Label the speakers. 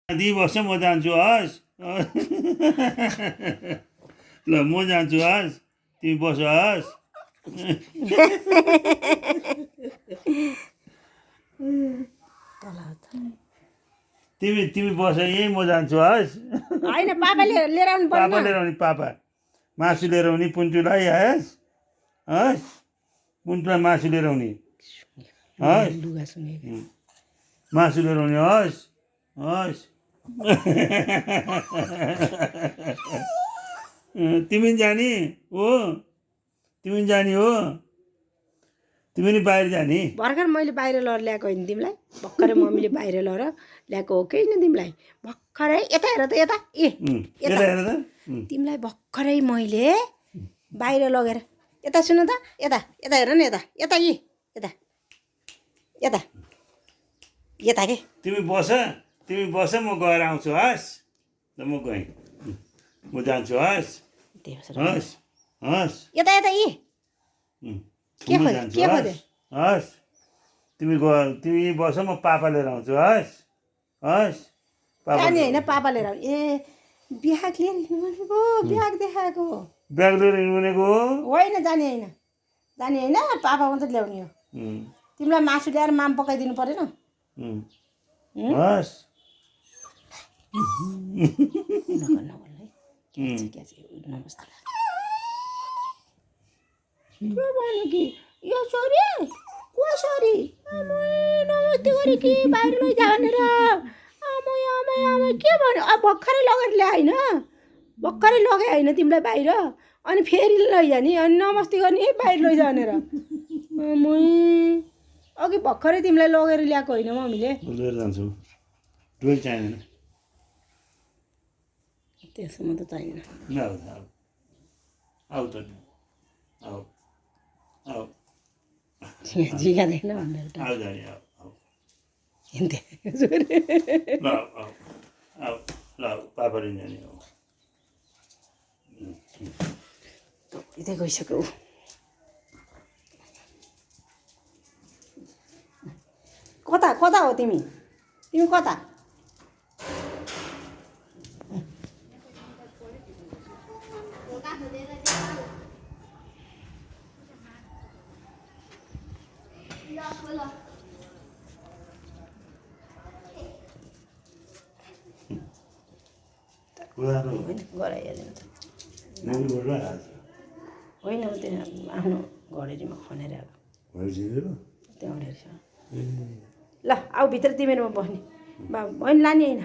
Speaker 1: दिदी बस्छ म जान्छु हस् ल म जान्छु हस् तिमी बस हस् तिमी तिमी बस यहीँ म जान्छु हस्
Speaker 2: होइन पापाले लिएर आउनु पर्छ
Speaker 1: पापा लिएर आउने पापा मासु लिएर आउने पुन्टुलाई हस् हस् पुन्टुलाई मासु लिएर आउने हस्
Speaker 2: लुगा सुनेको
Speaker 1: मासु लिएर आउने हस् हस् तिमी नि जाने हो तिमी नि जाने हो तिमी नि बाहिर जाने
Speaker 2: भर्खर मैले बाहिर लगेर ल्याएको होइन तिमीलाई भर्खरै मम्मीले बाहिर लगेर ल्याएको हो कि होइन तिमीलाई भर्खरै यता हेर त यता ए
Speaker 1: यता हेर त
Speaker 2: तिमीलाई भर्खरै मैले बाहिर लगेर यता सुन त यता यता हेर न यता यता यता यता यता के
Speaker 1: तिमी बस म गएर आउँछु हस् ल म गएँ म जान्छु हस् हस् हस्
Speaker 2: यता यता के
Speaker 1: म
Speaker 2: खोज्यो
Speaker 1: जान्छु
Speaker 2: के खोज्यो
Speaker 1: हस् तिमी बस म पापा लिएर आउँछु हस् हस्
Speaker 2: जाने होइन पापा लिएर आउने ए ब्याग लिएर हिँड्नु भनेको ब्याग देखाएको
Speaker 1: ब्याग लिएर हिँड्नु भनेको
Speaker 2: होइन जाने होइन जाने होइन पापा मात्रै ल्याउने हो तिमीलाई मासु ल्याएर माम पकाइदिनु परेन
Speaker 1: हस्
Speaker 2: नमस्ते के भन्यो कि यो छोरी कसरी नमस्ते गरे कि बाहिर लैजा भनेर आमै आमै आमै के भन्यो अब भर्खरै लगेर ल्याए होइन भर्खरै लगाए होइन तिमीलाई बाहिर अनि फेरि लैजाने अनि नमस्ते गर्ने बाहिर लैजा भनेर आमै अघि भर्खरै तिमीलाई लगेर ल्याएको होइन मम्मीले
Speaker 1: लिएर जान्छु डोल चाहिँदैन
Speaker 2: त्यसमा त चाहिएन
Speaker 1: आऊ त आऊ आऊ
Speaker 2: झिगा देख्न भनेर
Speaker 1: आऊ जाने आऊ ल आऊ आऊ ल पापाले जाने आऊ
Speaker 2: यतै गइसक्यो कता कता हो तिमी तिमी कता गराइहाल्नु त होइन त्यो आफ्नो घडेरीमा खनेर त्यो घडेरी छ ल आऊ भित्र तिमीहरूमा बस्ने होइन लाने होइन